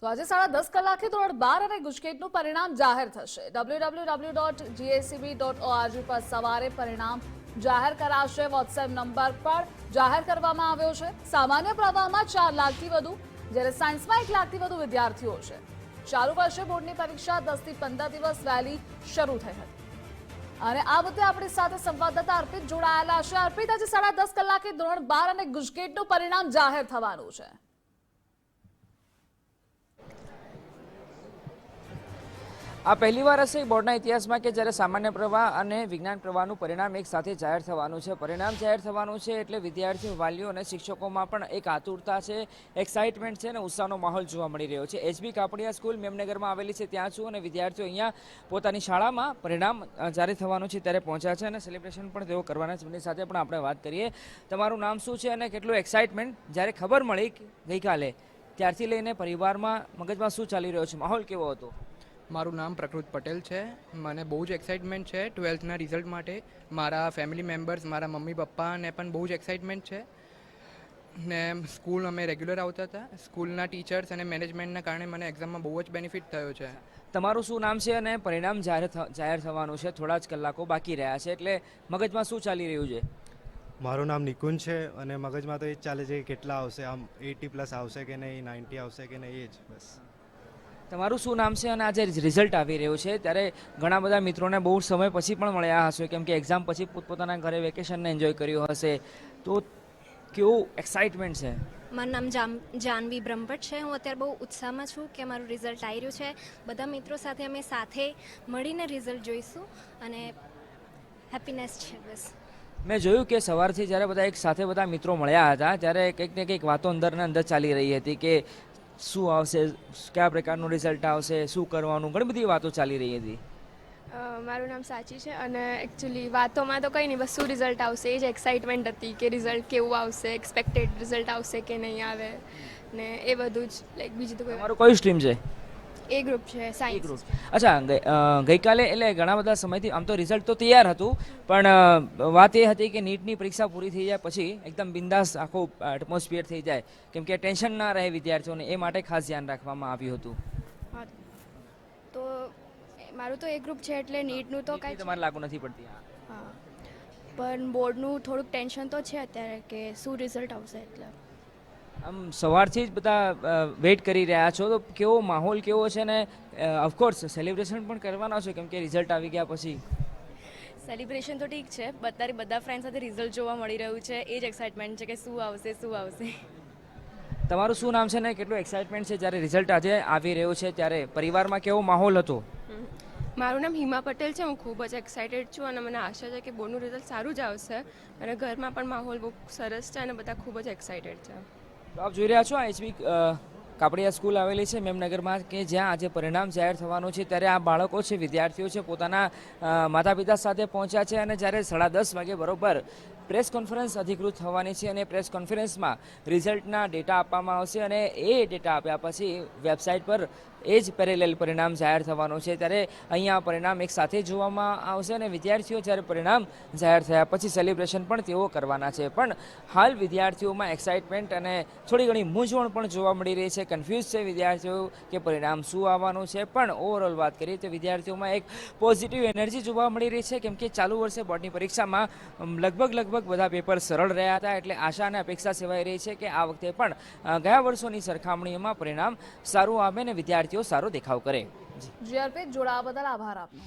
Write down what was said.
તો આજે 10:30 કલાકે ધોરણ 12 અને ગુજકેટનું પરિણામ જાહેર થશે। www.gacb.org પર સવારે પરિણામ જાહેર કરાશે। વોટ્સએપ નંબર પર જાહેર કરવામાં આવ્યો છે। સામાન્ય પ્રવાહમાં 4 લાખથી વધુ, જ્યારે સાયન્સમાં 1 લાખથી વધુ વિદ્યાર્થીઓ છે। ચાલુ વર્ષે બોર્ડની પરીક્ષા 10 થી 15 દિવસ વહેલી શરૂ થઈ હતી અને આ વખતે આપણી સાથે સંવાદદાતા અર્પિત જોડાયેલા છે। અર્પિત, આજે 10:30 કલાકે ધોરણ 12 અને ગુજકેટનું પરિણામ જાહેર થવાનું છે। આ પહેલીવાર હશે બોર્ડના ઇતિહાસમાં કે જ્યારે સામાન્ય પ્રવાહ અને વિજ્ઞાન પ્રવાહનું પરિણામ એક સાથે જાહેર થવાનું છે। પરિણામ જાહેર થવાનું છે એટલે વિદ્યાર્થીઓ, વાલીઓ અને શિક્ષકોમાં પણ એક આતુરતા છે, એક્સાઇટમેન્ટ છે અને ઉત્સાહનો માહોલ જોવા મળી રહ્યો છે। એચબી કાપડિયા સ્કૂલ મેમનગરમાં આવેલી છે, ત્યાં છું અને વિદ્યાર્થીઓ અહીંયા પોતાની શાળામાં પરિણામ જાહેર થવાનું છે ત્યારે પહોંચ્યા છે અને સેલિબ્રેશન પણ તેઓ કરવાના છે। એમની સાથે પણ આપણે વાત કરીએ। તમારું નામ શું છે અને કેટલું એક્સાઇટમેન્ટ જ્યારે ખબર મળી ગઈકાલે ત્યારથી લઈને પરિવારમાં મગજમાં શું ચાલી રહ્યો છે, માહોલ કેવો હતો? મારું નામ પ્રકૃત પટેલ છે। મને બહુ જ એક્સાઇટમેન્ટ છે 12થના રિઝલ્ટ માટે। મારા ફેમિલી મેમ્બર્સ, મારા મમ્મી પપ્પાને પણ બહુ જ એક્સાઇટમેન્ટ છે ને સ્કૂલ અમે રેગ્યુલર આવતા હતા। સ્કૂલના ટીચર્સ અને મેનેજમેન્ટના કારણે મને એક્ઝામમાં બહુ જ બેનિફિટ થયો છે। તમારું શું નામ છે અને પરિણામ જાહેર થવાનું છે, થોડા જ કલાકો બાકી રહ્યા છે, એટલે મગજમાં શું ચાલી રહ્યું છે? મારું નામ નિકુંજ છે અને મગજમાં તો એ જ ચાલે છે કે કેટલા આવશે, આમ 80+ આવશે કે નહીં, 90 આવશે કે નહીં, એ જ બસ। તમારું શું નામ છે અને આજે રિઝલ્ટ આવી રહ્યું છે ત્યારે ઘણા બધા મિત્રોને બહુ સમય પછી પણ મળ્યા હશે, કેમ કે એક્ઝામ પછી પોતપોતાના ઘરે વેકેશનને એન્જોય કર્યું હશે, તો કેવું એક્સાઇટમેન્ટ છે? મારું નામ જાનવી બ્રહ્મભટ્ટ છે। હું અત્યારે બહુ ઉત્સાહમાં છું કે મારું રિઝલ્ટ આવી રહ્યું છે। બધા મિત્રો સાથે અમે સાથે મળીને રિઝલ્ટ જોઈશું અને હેપીનેસ છે બસ। મેં જોયું કે સવારથી જ્યારે બધા એક સાથે બધા મિત્રો મળ્યા હતા ત્યારે કંઈક ને કંઈક વાતો અંદરને અંદર ચાલી રહી હતી કે શું આવશે, કયા પ્રકારનું રિઝલ્ટ આવશે, શું કરવાનું, ઘણી બધી વાતો ચાલી રહી હતી। મારું નામ સાચી છે અને એકચ્યુઅલી વાતોમાં તો કંઈ નહીં, બસ શું રિઝલ્ટ આવશે એ જ એક્સાઇટમેન્ટ હતી કે રિઝલ્ટ કેવું આવશે, એક્સપેક્ટેડ રિઝલ્ટ આવશે કે નહીં આવે ને એ બધું જ, લાઈક બીજું તો કોઈ। તમારું કયું સ્ટ્રીમ છે? એ ગ્રુપ છે, સાયન્સ। અચ્છા, ગઈકાલે એટલે ઘણા બધા સમયથી આમ તો રિઝલ્ટ તો તૈયાર હતું, પણ વાત એ હતી કે નીટની પરીક્ષા પૂરી થઈ જાય પછી એકદમ બિંદાસ આખો એટમોસ્ફિયર થઈ જાય, કેમ કે ટેન્શન ના રહે વિદ્યાર્થીઓને, એ માટે ખાસ ધ્યાન રાખવામાં આવ્યું હતું। હા, તો મારું તો એ ગ્રુપ છે એટલે નીટનું તો કાંઈ તમારે લાગુ નથી પડતી? હા, પણ બોર્ડનું થોડુંક ટેન્શન તો છે અત્યારે કે શું રિઝલ્ટ આવશે એટલે। આમ સવારથી જ બધા વેઇટ કરી રહ્યા છો, તો કેવો માહોલ કેવો છે ને ઓફકોર્સ સેલિબ્રેશન પણ કરવાના છો કેમ કે રિઝલ્ટ આવી ગયા પછી? સેલિબ્રેશન તો ઠીક છે, બધા ફ્રેન્ડ સાથે રિઝલ્ટ જોવા મળી રહ્યું છે, એ જ એક્સાઇટમેન્ટ છે કે શું આવશે શું આવશે। તમારું શું નામ છે ને કેટલું એક્સાઇટમેન્ટ છે જ્યારે રિઝલ્ટ આજે આવી રહ્યું છે ત્યારે પરિવારમાં કેવો માહોલ હતો? મારું નામ હિમા પટેલ છે। હું ખૂબ જ એક્સાઇટેડ છું અને મને આશા છે કે બોર્ડનું રિઝલ્ટ સારું જ આવશે અને ઘરમાં પણ માહોલ બહુ સરસ છે અને બધા ખૂબ જ એક્સાઇટેડ છે। તો આપ જોઈ રહ્યા છો આ એચબી કાપડિયા સ્કૂલ આવેલી છે મેમનગરમાં, કે જ્યાં આજે પરિણામ જાહેર થવાનું છે ત્યારે આ બાળકો છે, વિદ્યાર્થીઓ છે, પોતાના માતા પિતા સાથે પહોંચ્યા છે અને જ્યારે 10:30 વાગે બરોબર પ્રેસ કોન્ફરન્સ અધિકૃત થવાની છે અને પ્રેસ કોન્ફરન્સમાં રિઝલ્ટના ડેટા આપવામાં આવશે અને એ ડેટા આપ્યા પછી વેબસાઇટ પર એ જ પેરેલલ પરિણામ જાહેર થવાનું છે ત્યારે અહીંયા પરિણામ એક સાથે જોવામાં આવશે અને વિદ્યાર્થીઓ જ્યારે પરિણામ જાહેર થયા પછી સેલિબ્રેશન પણ તેઓ કરવાના છે। પણ હાલ વિદ્યાર્થીઓમાં એક્સાઇટમેન્ટ અને થોડી ઘણી મૂંઝવણ પણ જોવા મળી રહી છે, કન્ફ્યુઝ છે વિદ્યાર્થીઓ કે પરિણામ શું આવવાનું છે। પણ ઓવરઓલ વાત કરીએ તો વિદ્યાર્થીઓમાં એક પોઝિટિવ એનર્જી જોવા મળી રહી છે, કેમ કે ચાલુ વર્ષે બોર્ડની પરીક્ષામાં લગભગ બધા પેપર સરળ રહ્યા હતા, એટલે આશા અને અપેક્ષા સેવાઈ રહી છે કે આ વખતે પણ ગયા વર્ષોની સરખામણીમાં પરિણામ સારું આવે અને વિદ્યાર્થીઓ સારો દેખાવ કરે। જી અર્પિત, જોડાવા બદલ આભાર આપનો।